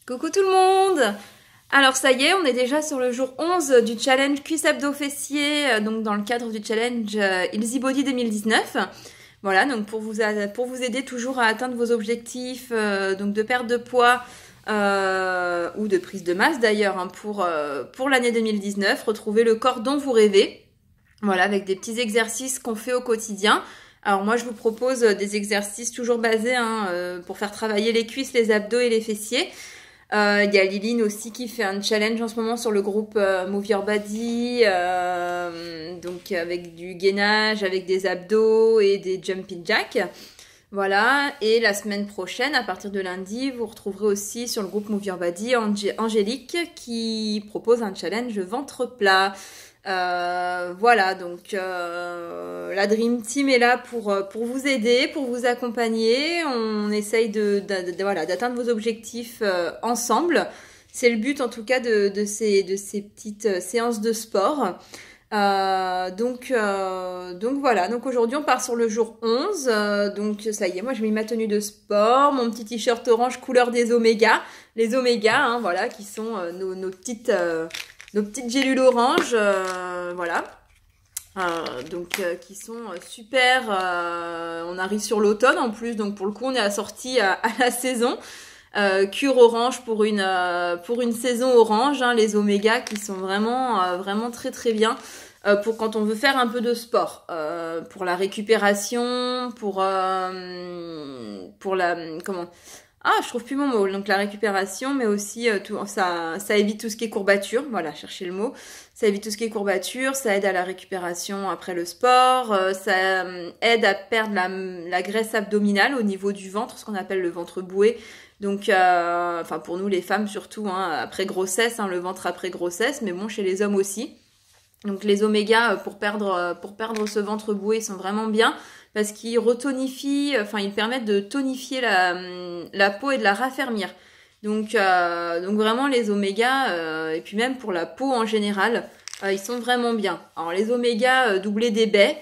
Coucou tout le monde! Alors ça y est, on est déjà sur le jour 11 du challenge cuisse abdos fessiers, donc dans le cadre du challenge Easy Body 2019. Voilà, donc pour vous aider toujours à atteindre vos objectifs donc de perte de poids ou de prise de masse d'ailleurs hein, pour l'année 2019, retrouver le corps dont vous rêvez. Voilà, avec des petits exercices qu'on fait au quotidien. Alors moi je vous propose des exercices toujours basés pour faire travailler les cuisses, les abdos et les fessiers. Il y a Liline aussi qui fait un challenge en ce moment sur le groupe Move Your Body, donc avec du gainage, avec des abdos et des jumping jacks. Voilà, et la semaine prochaine, à partir de lundi, vous retrouverez aussi sur le groupe Move Your Body Angélique qui propose un challenge ventre plat. Voilà, donc la Dream Team est là pour vous aider, pour vous accompagner. On essaye voilà, d'atteindre vos objectifs ensemble. C'est le but en tout cas de ces petites séances de sport. Donc voilà, donc aujourd'hui on part sur le jour 11, donc ça y est, moi j'ai mis ma tenue de sport, mon petit t-shirt orange couleur des omégas, les omégas, hein, voilà, qui sont nos petites gélules oranges, voilà, qui sont super, on arrive sur l'automne en plus, donc pour le coup on est assorti à la saison. Cure orange pour une saison orange, hein, les omégas qui sont vraiment très très bien pour quand on veut faire un peu de sport, pour la récupération, pour la je trouve plus mon mot, donc la récupération, mais aussi ça évite tout ce qui est courbature, voilà, cherchez le mot, ça évite tout ce qui est courbature, ça aide à la récupération après le sport, ça aide à perdre la graisse abdominale au niveau du ventre, ce qu'on appelle le ventre boué. Donc, enfin pour nous les femmes surtout, hein, après grossesse, hein, le ventre après grossesse, mais bon chez les hommes aussi. Donc les omégas pour perdre ce ventre boué sont vraiment bien parce qu'ils retonifient, enfin ils permettent de tonifier la peau et de la raffermir. Donc vraiment les omégas et puis même pour la peau en général, ils sont vraiment bien. Alors les omégas doublés des baies.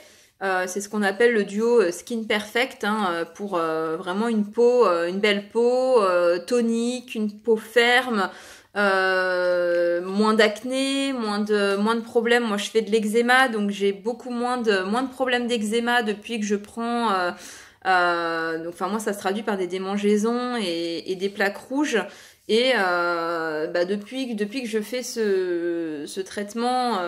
C'est ce qu'on appelle le duo Skin Perfect, hein, pour vraiment une belle peau tonique, une peau ferme, moins d'acné, moins de problèmes. Moi, je fais de l'eczéma, donc j'ai beaucoup moins de problèmes d'eczéma depuis que je prends. Donc, enfin, moi, ça se traduit par des démangeaisons et des plaques rouges. Et depuis que je fais ce traitement,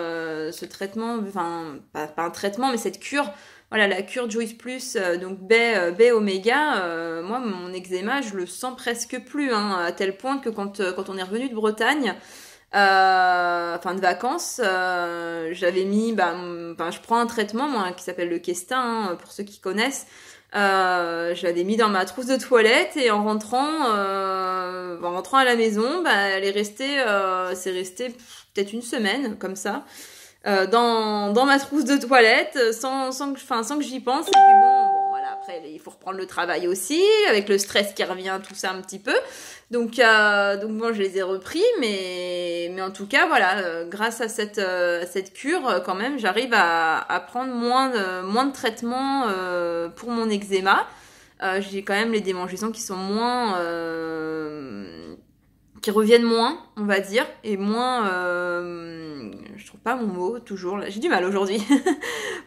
enfin pas un traitement, mais cette cure, voilà, la cure Juice Plus, donc baie oméga, moi mon eczéma je le sens presque plus, hein, à tel point que quand on est revenu de Bretagne, de vacances, j'avais mis, je prends un traitement moi qui s'appelle le Kestin, hein, pour ceux qui connaissent. Je l'avais mis dans ma trousse de toilette et en rentrant à la maison, elle est restée, c'est resté peut-être une semaine comme ça, dans ma trousse de toilette, sans que j'y pense. Et puis bon, voilà, après il faut reprendre le travail aussi, avec le stress qui revient, tout ça un petit peu. Donc bon, je les ai repris, mais en tout cas voilà, grâce à cette cure, quand même, j'arrive à prendre moins de traitements pour mon eczéma. J'ai quand même les démangeaisons qui sont qui reviennent moins, on va dire, et moins, je trouve pas mon mot toujours, là, j'ai du mal aujourd'hui.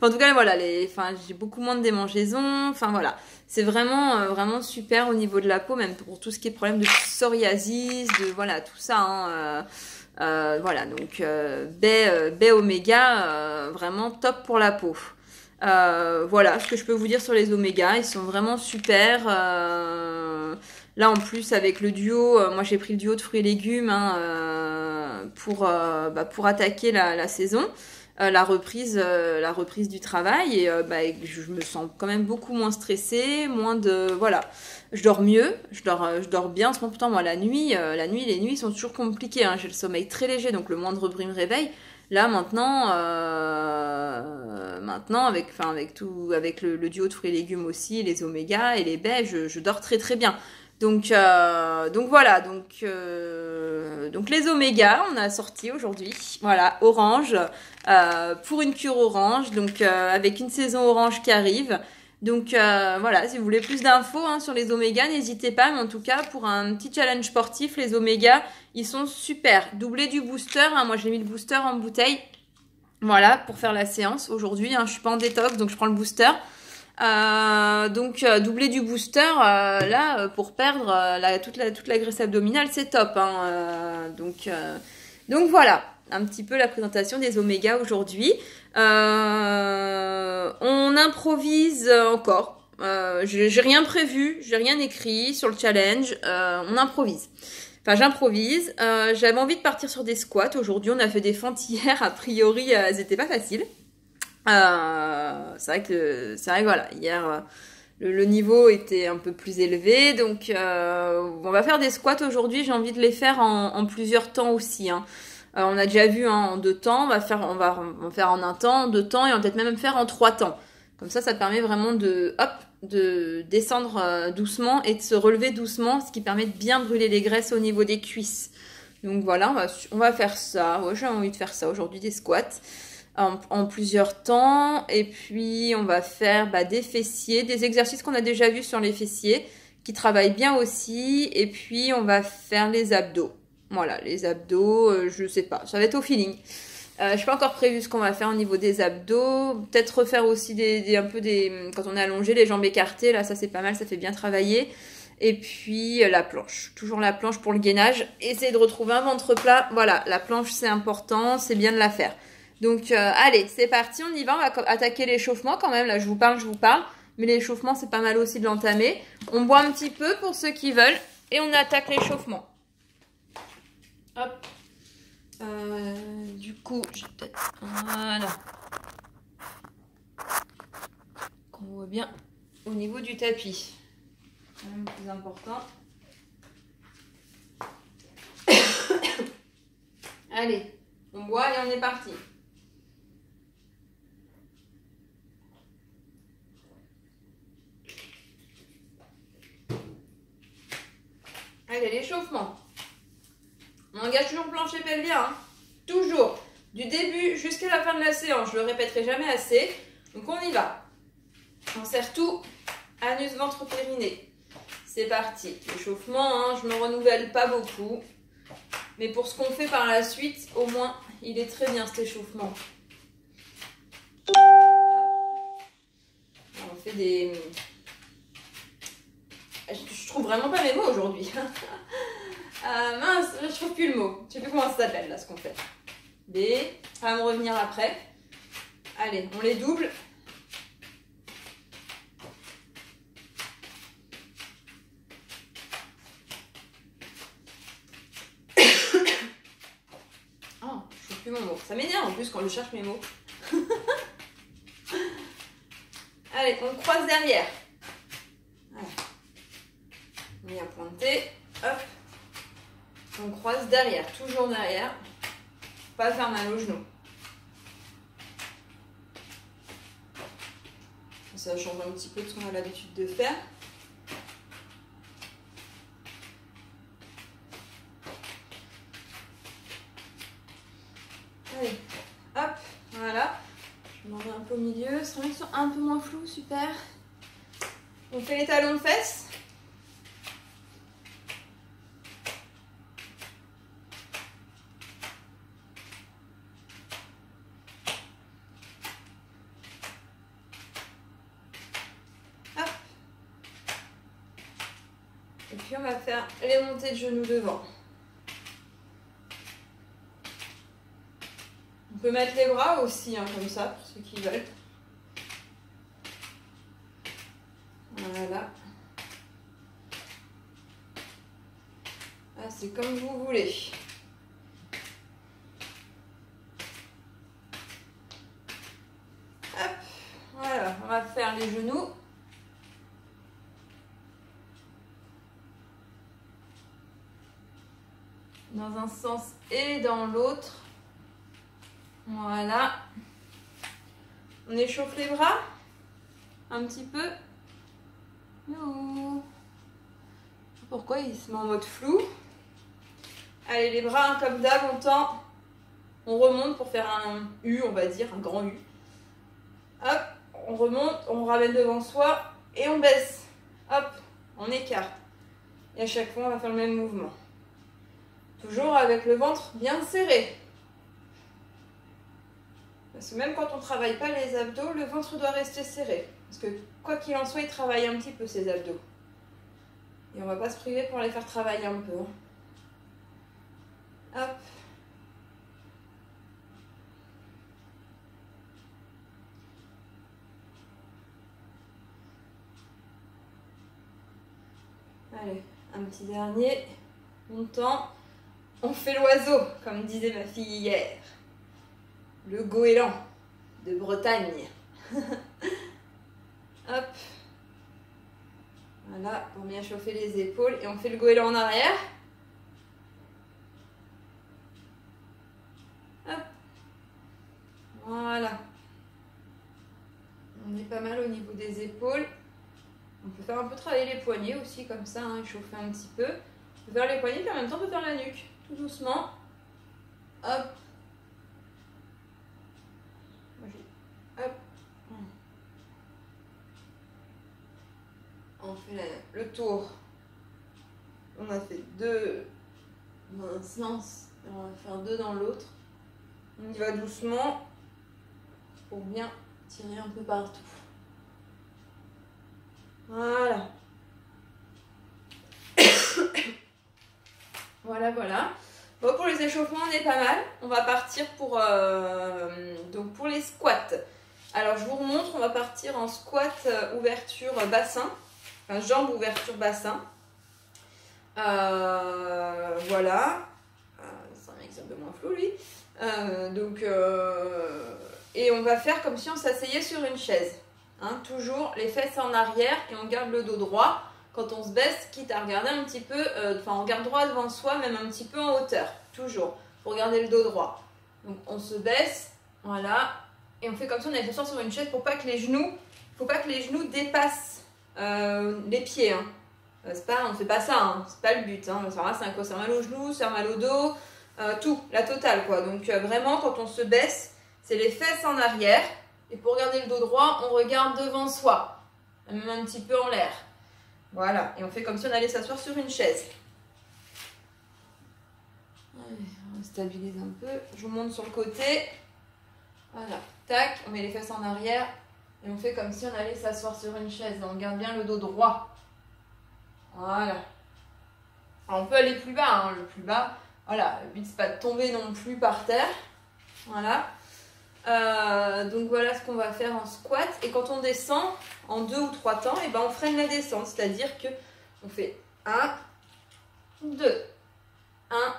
En tout cas, voilà, j'ai beaucoup moins de démangeaisons, enfin voilà. C'est vraiment super au niveau de la peau, même pour tout ce qui est problème de psoriasis, voilà, tout ça, hein, voilà, donc, baie oméga, vraiment top pour la peau. Voilà ce que je peux vous dire sur les omégas, ils sont vraiment super. Là en plus avec le duo, moi j'ai pris le duo de fruits et légumes, hein, pour attaquer la saison, la reprise du travail, et je me sens quand même beaucoup moins stressée, voilà, je dors mieux, je dors bien en ce moment. Pourtant moi les nuits sont toujours compliquées, hein, j'ai le sommeil très léger, donc le moindre bruit me réveille. Là maintenant avec le duo de fruits et légumes aussi, les omégas et les baies, je dors très très bien. Donc voilà, donc les omégas, on a sorti aujourd'hui, voilà, orange, pour une cure orange, donc avec une saison orange qui arrive. Donc voilà, si vous voulez plus d'infos hein, sur les omégas, n'hésitez pas. Mais en tout cas, pour un petit challenge sportif, les omégas, ils sont super. Doublé du booster, hein, moi j'ai mis le booster en bouteille. Voilà, pour faire la séance aujourd'hui. Hein, je suis pas en détox, donc je prends le booster. Doublé du booster, là, pour perdre toute la graisse abdominale, c'est top. Hein, donc voilà, un petit peu la présentation des omégas aujourd'hui. On improvise encore. J'ai rien prévu, j'ai rien écrit sur le challenge. On improvise. Enfin, j'improvise. J'avais envie de partir sur des squats. Aujourd'hui, on a fait des fentes hier. A priori, elles étaient pas faciles. C'est vrai que voilà, hier, le niveau était un peu plus élevé. Donc, on va faire des squats aujourd'hui. J'ai envie de les faire en plusieurs temps aussi. Hein. On a déjà vu hein, en 2 temps. On va faire en 1 temps, en 2 temps et on va peut-être même faire en 3 temps. Comme ça permet vraiment de descendre doucement et de se relever doucement, ce qui permet de bien brûler les graisses au niveau des cuisses. Donc voilà, on va faire ça. Ouais, j'ai envie de faire ça aujourd'hui, des squats en plusieurs temps. Et puis on va faire des fessiers, des exercices qu'on a déjà vus sur les fessiers, qui travaillent bien aussi. Et puis on va faire les abdos. Voilà, les abdos, je sais pas, ça va être au feeling. Je n'ai pas encore prévu ce qu'on va faire au niveau des abdos. Peut-être refaire aussi quand on est allongé, les jambes écartées. Là, ça c'est pas mal, ça fait bien travailler. Et puis la planche. Toujours la planche pour le gainage. Essayez de retrouver un ventre plat. Voilà, la planche c'est important, c'est bien de la faire. Donc allez, c'est parti, on y va. On va attaquer l'échauffement quand même. Là, je vous parle. Mais l'échauffement, c'est pas mal aussi de l'entamer. On boit un petit peu pour ceux qui veulent. Et on attaque l'échauffement. Hop. Du coup, je vais peut-être... Voilà. Qu'on voit bien au niveau du tapis. C'est quand même le plus important. Allez, on boit et on est parti. Allez, l'échauffement. On engage toujours le plancher pelvien, hein. Toujours, du début jusqu'à la fin de la séance. Je le répéterai jamais assez. Donc on y va. On serre tout, anus, ventre, périnée. C'est parti. L'échauffement, hein, je ne me renouvelle pas beaucoup. Mais pour ce qu'on fait par la suite, au moins, il est très bien cet échauffement. On fait des... Je trouve vraiment pas mes mots aujourd'hui. Mince, je trouve plus le mot. Je sais plus comment ça s'appelle là ce qu'on fait. Ça va me revenir après. Allez, on les double. Oh, je trouve plus mon mot. Ça m'énerve en plus quand je cherche mes mots. Allez, on croise derrière. Voilà. Bien pointé. Hop. On croise derrière, toujours derrière. Pas faire mal aux genoux. Ça change un petit peu de ce qu'on a l'habitude de faire. Allez, hop, voilà. Je m'en mets un peu au milieu. Ça va être un peu moins flou, super. On fait les talons de fesses. Et puis on va faire les montées de genoux devant. On peut mettre les bras aussi, hein, comme ça, pour ceux qui veulent. Voilà. Ah, c'est comme vous voulez. Hop, voilà, on va faire les genoux. Dans un sens et dans l'autre. Voilà. On échauffe les bras un petit peu. Non. Pourquoi il se met en mode flou? Allez, les bras hein, comme d'hab, on tend. On remonte pour faire un U, on va dire, un grand U. Hop, on remonte, on ramène devant soi et on baisse. Hop, on écarte. Et à chaque fois, on va faire le même mouvement. Toujours avec le ventre bien serré. Parce que même quand on ne travaille pas les abdos, le ventre doit rester serré. Parce que quoi qu'il en soit, il travaille un petit peu ces abdos. Et on ne va pas se priver pour les faire travailler un peu. Hop. Allez, un petit dernier. Montant. On fait l'oiseau, comme disait ma fille hier. Le goéland de Bretagne. Hop. Voilà, pour bien chauffer les épaules. Et on fait le goéland en arrière. Hop. Voilà. On est pas mal au niveau des épaules. On peut faire un peu travailler les poignets aussi, comme ça, hein, chauffer un petit peu. On peut faire les poignets, puis en même temps, on peut faire la nuque. Tout doucement. Hop. Hop. On fait le tour. On a fait 2 dans un sens. On va faire 2 dans l'autre. On y va doucement pour bien tirer un peu partout. Voilà. Voilà. Bon, pour les échauffements, on est pas mal. On va partir pour les squats. Alors, je vous remontre, on va partir en squat ouverture bassin. Enfin, jambes ouverture bassin. Voilà. C'est un exemple de moins flou, lui. Et on va faire comme si on s'asseyait sur une chaise. Hein, toujours les fesses en arrière et on garde le dos droit. Quand on se baisse, quitte à regarder un petit peu, on garde droit devant soi, même un petit peu en hauteur, toujours, pour garder le dos droit. Donc on se baisse, voilà, et on fait comme si on allait s'asseoir sur une chaise pour pas que les genoux, dépassent les pieds. Hein. On ne fait pas ça, hein, c'est pas le but. Hein. Ça a mal aux genoux, ça a mal au dos, tout, la totale quoi. Donc vraiment, quand on se baisse, c'est les fesses en arrière, et pour garder le dos droit, on regarde devant soi, même un petit peu en l'air. Voilà, et on fait comme si on allait s'asseoir sur une chaise. Allez, on stabilise un peu. Je vous monte sur le côté. Voilà, tac, on met les fesses en arrière et on fait comme si on allait s'asseoir sur une chaise. On garde bien le dos droit. Voilà. Alors, on peut aller plus bas, hein, le plus bas. Voilà, le but c'est pas de tomber non plus par terre. Voilà. Donc voilà ce qu'on va faire en squat. Et quand on descend en 2 ou 3 temps, et ben on freine la descente. C'est-à-dire que on fait 1, 2, 1,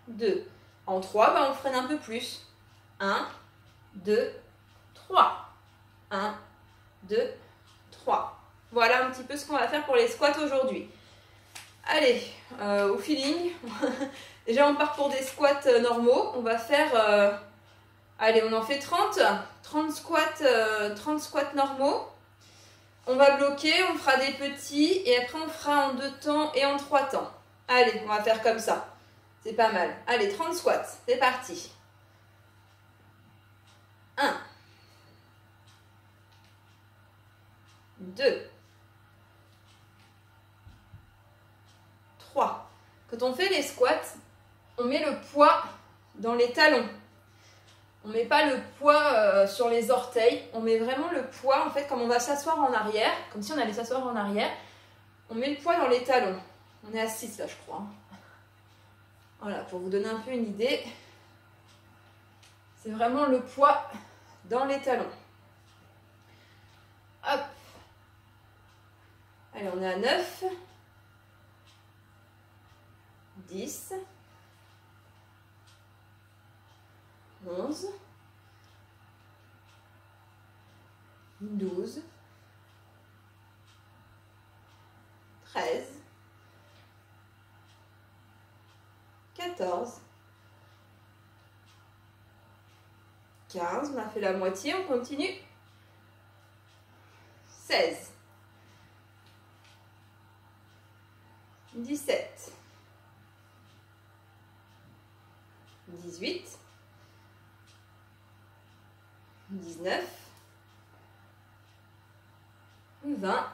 2. En 3, ben on freine un peu plus. 1, 2, 3. 1, 2, 3. Voilà un petit peu ce qu'on va faire pour les squats aujourd'hui. Allez, au feeling. Déjà on part pour des squats normaux. On va faire... allez, on en fait 30 squats normaux. On va bloquer, on fera des petits et après on fera en 2 temps et en 3 temps. Allez, on va faire comme ça. C'est pas mal. Allez, 30 squats, c'est parti. 1, 2, 3. Quand on fait les squats, on met le poids dans les talons. On ne met pas le poids sur les orteils, on met vraiment le poids, en fait, comme on va s'asseoir en arrière, comme si on allait s'asseoir en arrière, on met le poids dans les talons. On est à 6 là, je crois. Voilà, pour vous donner un peu une idée, c'est vraiment le poids dans les talons. Hop. Allez, on est à 9, 10, 11, 12, 13, 14, 15, on a fait la moitié, on continue. 16, 17, 18, 19, 20.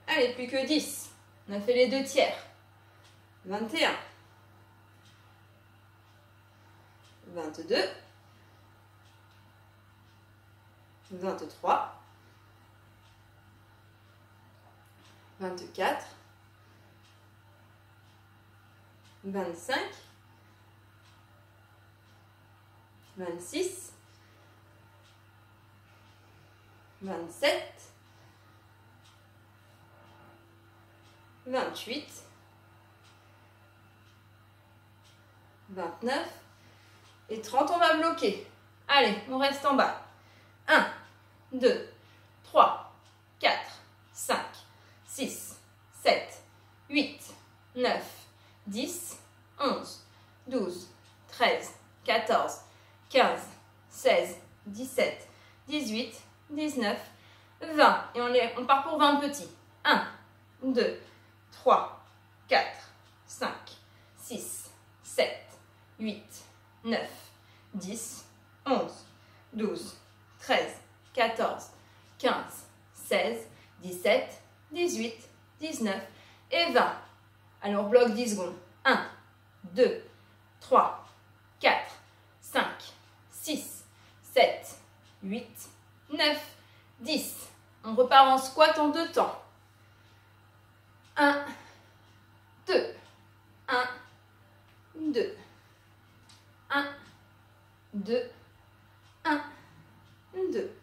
Allez, plus que 10. On a fait les 2 tiers. 21. 22. 23. 24. 25. 26. 27. 28. 29. Et 30, on va bloquer. Allez, on reste en bas. 1, 2, 3, 4, 5, 6, 7, 8, 9, 10, 11, 12, 13, 14, 15, 16, 17, 18, 19, 20. Et on part pour 20 petits. 1, 2, 3, 4, 5, 6, 7, 8, 9, 10, 11, 12, 13, 14, 15, 16, 17, 18, 19 et 20. Alors, bloc 10 secondes. 1, 2, 3, 4, 5, 6, 7, 8, 9, 10. On repart en squat en 2 temps. 1, 2, 1, 2, 1, 2, 1, 2.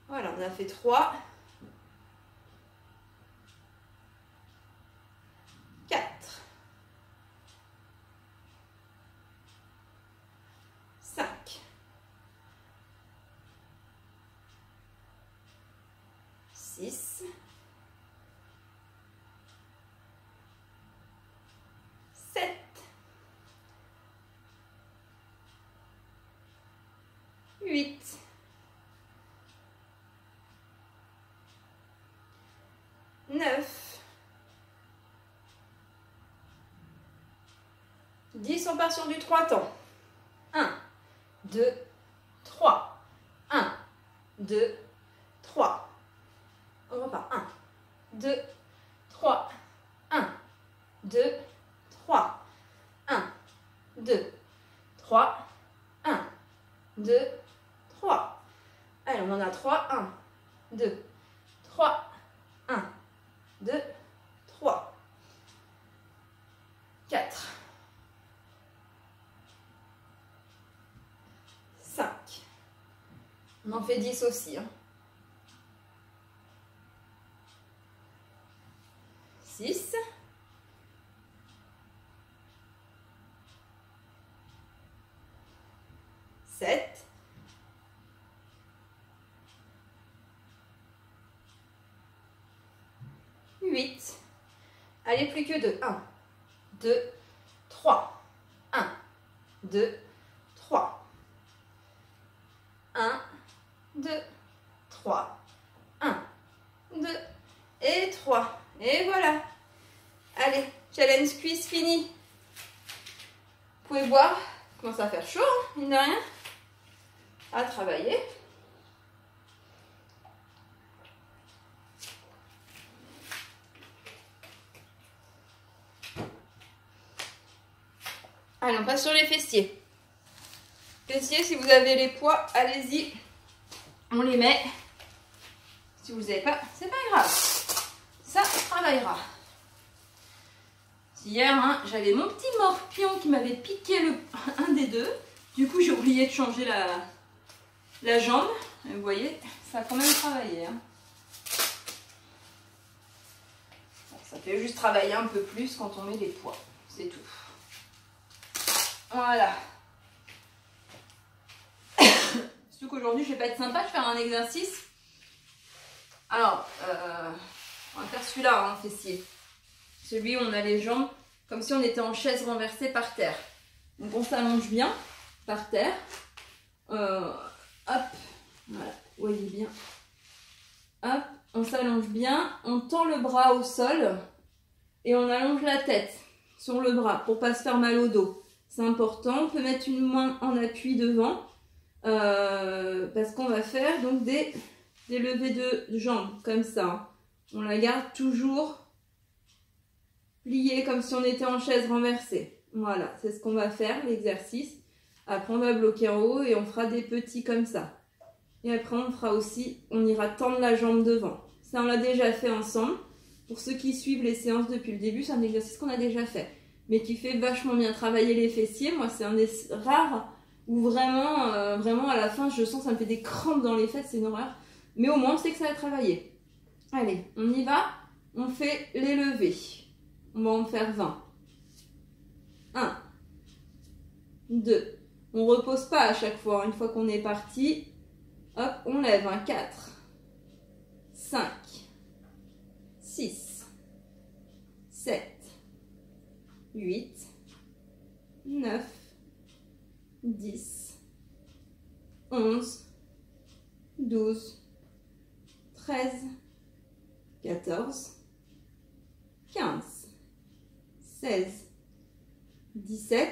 Voilà, on a fait 3, 4, 5, 6, 7, 8, 9, 10, on part sur du 3 temps. 1, 2, 3. 1, 2, 3. On repart. 1, 2, 3. 1, 2, 3. 1, 2, 3. 1, 2, 3. Allez, on en a 3. 1, 2, 3. 1, 2, 3. 4. 5. On en fait 10 aussi. 6. 7. 8. Allez, plus que 2. 1, 2, 3. 1, 2, 3. 1, 2, 3. 1, 2 et 3. Et voilà. Allez, challenge cuisse fini. Vous pouvez voir, il commence à faire chaud, hein, mine de rien. À travailler. Allez, on passe sur les fessiers. Fessiers, si vous avez les poids, allez-y. On les met. Si vous n'avez pas, c'est pas grave. Ça travaillera. Hier, hein, j'avais mon petit morpion qui m'avait piqué un des deux. Du coup, j'ai oublié de changer la jambe. Et vous voyez, ça a quand même travaillé. Hein. Ça fait juste travailler un peu plus quand on met les poids. C'est tout. Voilà. Surtout qu'aujourd'hui, je vais pas être sympa, je vais faire un exercice. Alors, on va faire celui-là, hein, fessier. Celui où on a les jambes comme si on était en chaise renversée par terre. Donc, on s'allonge bien par terre. Hop, voilà, vous voyez bien. Hop, on s'allonge bien, on tend le bras au sol et on allonge la tête sur le bras pour pas se faire mal au dos. C'est important, on peut mettre une main en appui devant parce qu'on va faire donc des levées de jambes, comme ça. On la garde toujours pliée, comme si on était en chaise renversée. Voilà, c'est ce qu'on va faire, l'exercice. Après, on va bloquer en haut et on fera des petits comme ça. Et après, on fera aussi, on ira tendre la jambe devant. Ça, on l'a déjà fait ensemble. Pour ceux qui suivent les séances depuis le début, c'est un exercice qu'on a déjà fait, mais qui fait vachement bien travailler les fessiers. Moi, c'est un des rares où vraiment, vraiment à la fin, je sens que ça me fait des crampes dans les fesses, c'est une horreur. Mais au moins, on sait que ça va travailler. Allez, on y va. On fait les levées. On va en faire 20. 1, 2. On ne repose pas à chaque fois. Une fois qu'on est parti, hop, on lève. 4, 5, 6, 7, 8, 9, 10, 11, 12, 13, 14, 15, 16, 17,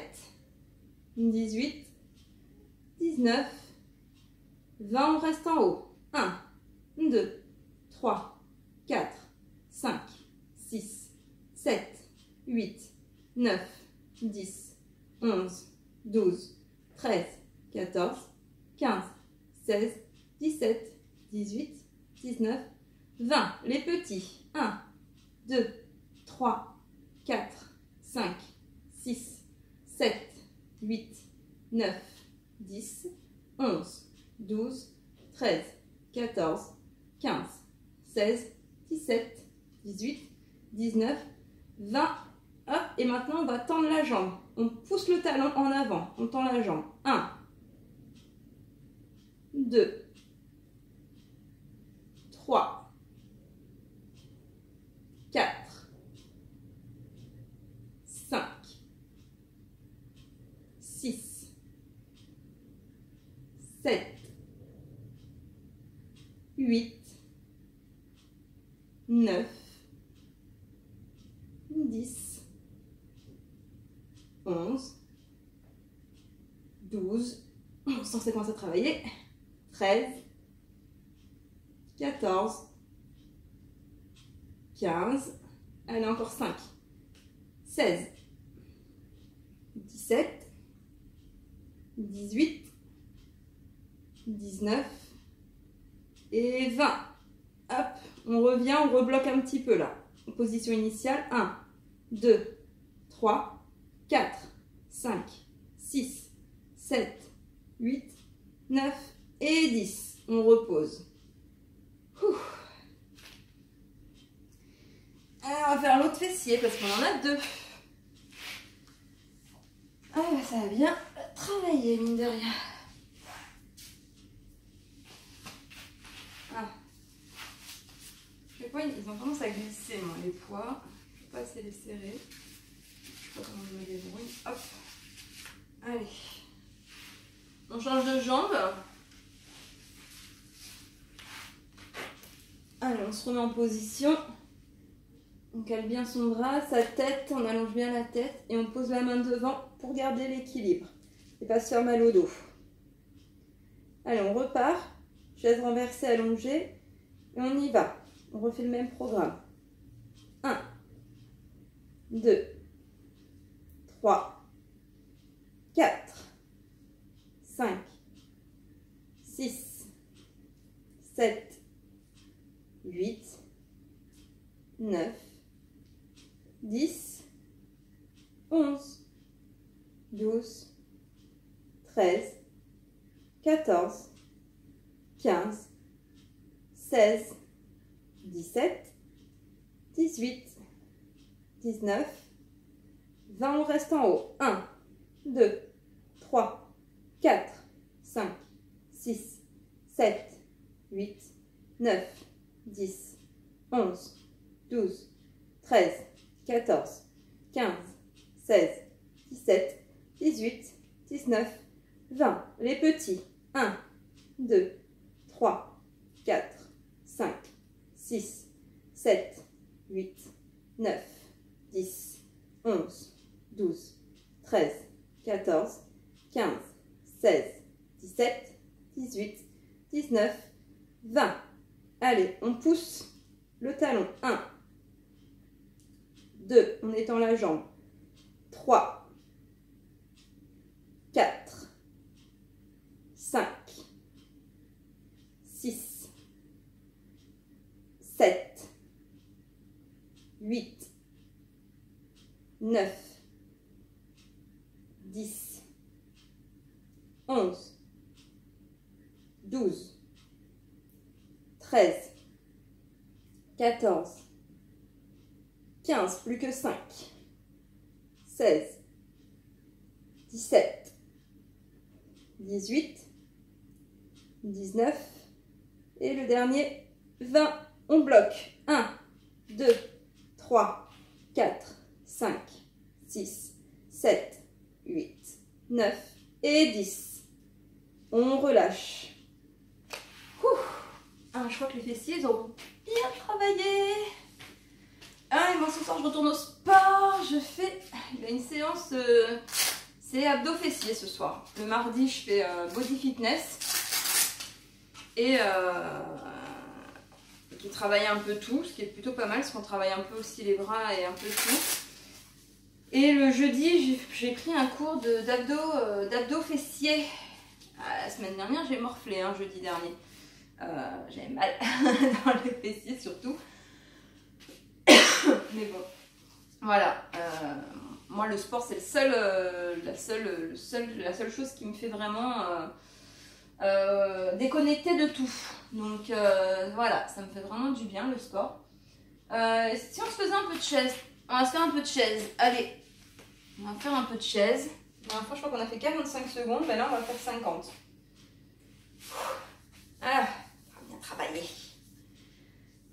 18, 19, 20, on reste en haut. 1, 2, 3, 4, 5, 6, 7, 8, 9, 10, 11, 12, 13, 14, 15, 16, 17, 18, 19, 20. Les petits. 1, 2, 3, 4, 5, 6, 7, 8, 9, 10, 11, 12, 13, 14, 15, 16, 17, 18, 19, 20. Hop, et maintenant on va tendre la jambe. On pousse le talon en avant. On tend la jambe. 1, 2, 3, 4, 5, 6, 7, 8, 9, 10, 11, 12, on sent que ça commence à travailler, 13, 14, 15, allez encore 5, 16, 17, 18, 19 et 20. Hop, on revient, on rebloque un petit peu là. Position initiale, 1, 2, 3, 4, 5, 6, 7, 8, 9 et 10. On repose. Alors, on va faire l'autre fessier parce qu'on en a 2. Ah, ça va bien travailler, mine de rien. Ah. Les poids, ils ont tendance à glisser, moi, les poids. Je ne peux pas assez les serrer. Je sais pas comment je me débrouille. Hop. Allez. On change de jambe. Allez, on se remet en position. On cale bien son bras, sa tête, on allonge bien la tête et on pose la main devant pour garder l'équilibre et pas se faire mal au dos. Allez, on repart. Chaise renversée, allongée et on y va. On refait le même programme. 1, 2, 3, 4, 5, 6, 7, 8, 9, 10, 11, 12, 13, 14, 15, 16, 17, 18, 19, 20, on reste en haut. 1, 2, 3, 4, 5, 6, 7, 8, 9, 10, 11, 12, 13, 14, 15, 16, 17, 18, 19, 20. Les petits. 1, 2, 3, 4, 5, 6, 7, 8, 9, 10, 11, 12, 13, 14, 15, 16, 17, 18, 19, 20. Allez, on pousse le talon. 1, 2, on étend la jambe. 3, 4, 5, 6, 7, 8, 9, 10, 11, 12, 13, 14, 15, plus que 5, 16, 17, 18, 19 et le dernier 20. On bloque. 1, 2, 3, 4, 5, 6, 7, 8, 9 et 10. On relâche. Ah, je crois que les fessiers ils ont bien travaillé. Ah, et moi ce soir je retourne au sport. Je fais une séance, c'est abdos fessiers ce soir. Le mardi je fais body fitness et qui travaille un peu tout, ce qui est plutôt pas mal parce qu'on travaille un peu aussi les bras et un peu tout. Et le jeudi j'ai pris un cours d'abdos fessiers. La semaine dernière j'ai morflé, jeudi dernier. J'avais mal dans les fessiers surtout. Mais bon, voilà. Moi le sport c'est la seule chose qui me fait vraiment déconnecter de tout. Donc voilà, ça me fait vraiment du bien le sport. Si on se faisait un peu de chaise, on va se faire un peu de chaise. Allez, on va faire un peu de chaise. La dernière fois je crois qu'on a fait 45 secondes, mais là on va faire 50. Ah, bien travaillé.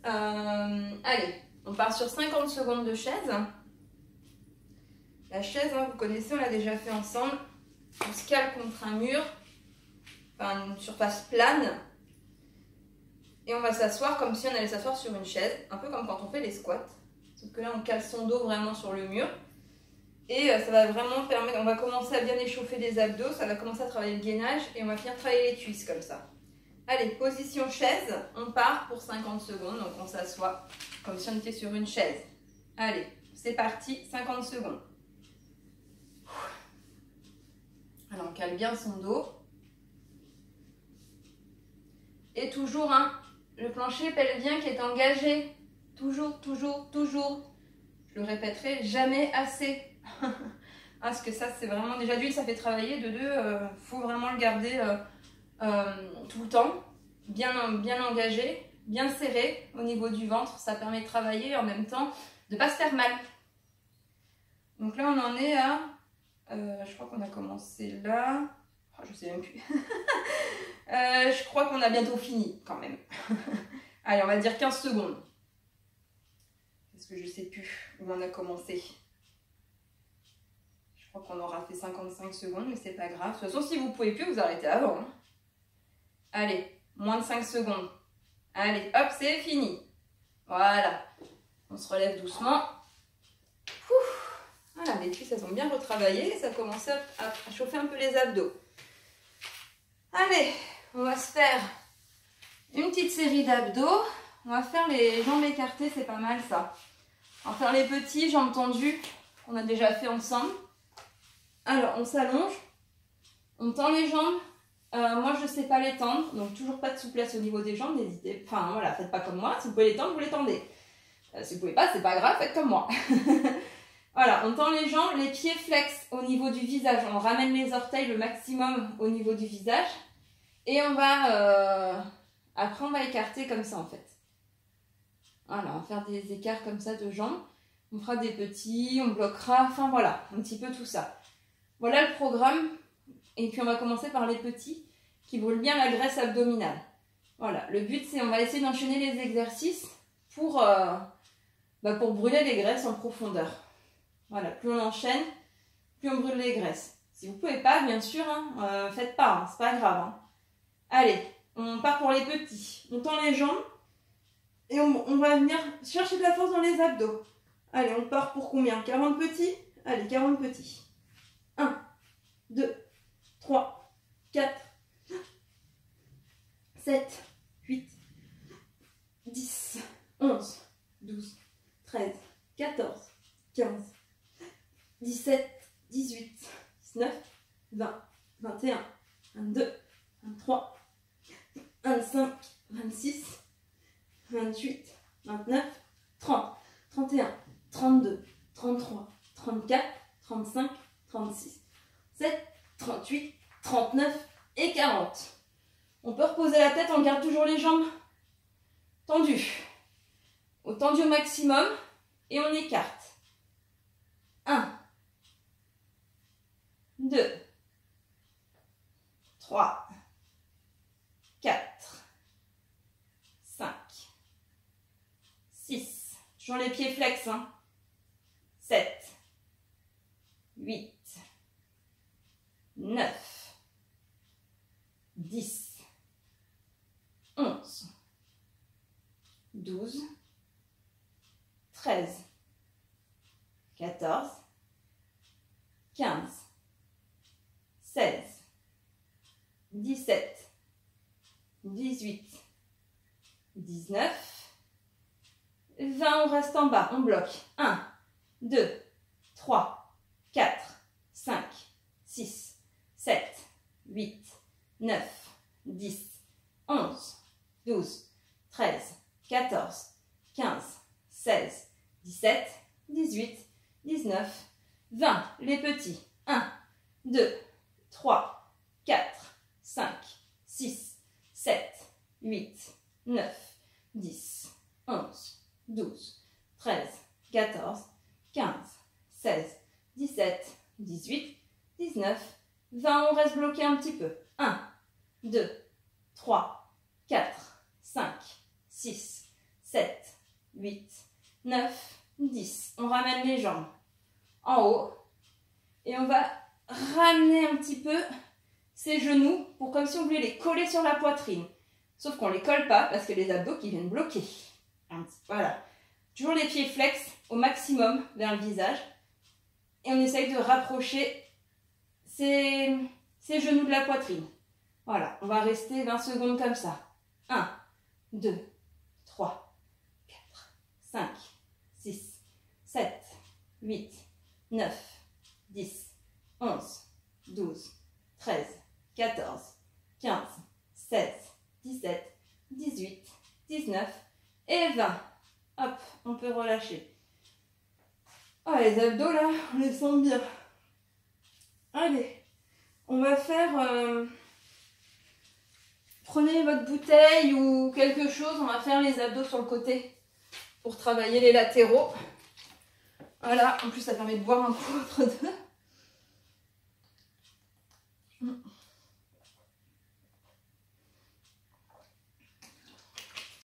Allez, on part sur 50 secondes de chaise. La chaise, vous connaissez, on l'a déjà fait ensemble. On se cale contre un mur, enfin une surface plane. Et on va s'asseoir comme si on allait s'asseoir sur une chaise, un peu comme quand on fait les squats. Sauf que là, on cale son dos vraiment sur le mur. Et ça va vraiment permettre, on va commencer à bien échauffer les abdos, ça va commencer à travailler le gainage et on va finir travailler les cuisses comme ça. Allez, position chaise, on part pour 50 secondes, donc on s'assoit comme si on était sur une chaise. Allez, c'est parti, 50 secondes. Alors on cale bien son dos. Et toujours, le plancher pelvien qui est engagé. Toujours, toujours, toujours. Je le répéterai jamais assez. Parce que ça, c'est vraiment, déjà d'une, ça fait travailler, de deux, faut vraiment le garder tout le temps, bien engagé, bien serré au niveau du ventre. Ça permet de travailler et en même temps de ne pas se faire mal. Donc là, on en est à, je crois qu'on a commencé là, oh, je sais même plus. Je crois qu'on a bientôt fini quand même. Allez, on va dire 15 secondes. Parce que je sais plus où on a commencé. Je crois qu'on aura fait 55 secondes, mais c'est pas grave. De toute façon, si vous pouvez plus, vous arrêtez avant. Allez, moins de 5 secondes. Allez, hop, c'est fini. Voilà. On se relève doucement. Voilà, les cuisses, elles ont bien retravaillé. Ça commence à chauffer un peu les abdos. Allez, on va se faire une petite série d'abdos. On va faire les jambes écartées, c'est pas mal ça. On va faire les petits, jambes tendues, qu'on a déjà fait ensemble. Alors, on s'allonge, on tend les jambes. Moi, je ne sais pas les tendre, donc toujours pas de souplesse au niveau des jambes, n'hésitez. Enfin, voilà, faites pas comme moi. Si vous pouvez les tendre, vous les tendez. Si vous pouvez pas, c'est pas grave, faites comme moi. Voilà, on tend les jambes, les pieds flex au niveau du visage. On ramène les orteils le maximum au niveau du visage. Et on va... après, on va écarter comme ça, en fait. Voilà, on va faire des écarts comme ça de jambes. On fera des petits, on bloquera, enfin voilà, un petit peu tout ça. Voilà le programme. Et puis on va commencer par les petits qui brûlent bien la graisse abdominale. Voilà, le but c'est on va essayer d'enchaîner les exercices pour brûler les graisses en profondeur. Voilà, plus on enchaîne, plus on brûle les graisses. Si vous ne pouvez pas, bien sûr, faites pas, c'est pas grave. Allez, on part pour les petits. On tend les jambes et on va venir chercher de la force dans les abdos. Allez, on part pour combien? 40 petits? Allez, 40 petits. 1, 2, 3, 4, 7, 8, 10, 11, 12, 13, 14, 15, 17, 18, 19, 20, 21, 22, 23, 25, 26, 28, 29, 30, 31, 32, 33, 34, 35, 36, 7, 38, 39 et 40. On peut reposer la tête, on garde toujours les jambes tendues. Tendues au maximum et on écarte. 1, 2, 3, 4, 5, 6, toujours les pieds flex, 7, 8, 9, 10, 11, 12, 13, 14, 15, 16, 17, 18, 19, 20, on reste en bas, on bloque. 1, 2, 3, 4, 5, 6, 7, 8, 9, 10, 11, 12, 13, 14, 15, 16, 17, 18, 19, 20. Les petits. 1, 2, 3, 4, 5, 6, 7, 8, 9, 10, 11, 12, 13, 14, 15, 16, 17, 18, 19, 20. On reste bloqué un petit peu. 1, 2, 3, 4, 5, 6, 7, 8, 9, 10. On ramène les jambes en haut et on va ramener un petit peu ces genoux pour comme si on voulait les coller sur la poitrine. Sauf qu'on ne les colle pas parce que les abdos qui viennent bloquer. Voilà. Toujours les pieds flex au maximum vers le visage. Et on essaye de rapprocher ces genoux de la poitrine. Voilà, on va rester 20 secondes comme ça. 1, 2, 3, 4, 5, 6, 7, 8, 9, 10, 11, 12, 13, 14, 15, 16, 17, 18, 19 et 20. Hop, on peut relâcher. Oh, les abdos là, on les sent bien. Allez, on va faire... Prenez votre bouteille ou quelque chose, on va faire les abdos sur le côté pour travailler les latéraux. Voilà, en plus ça permet de boire un coup entre deux.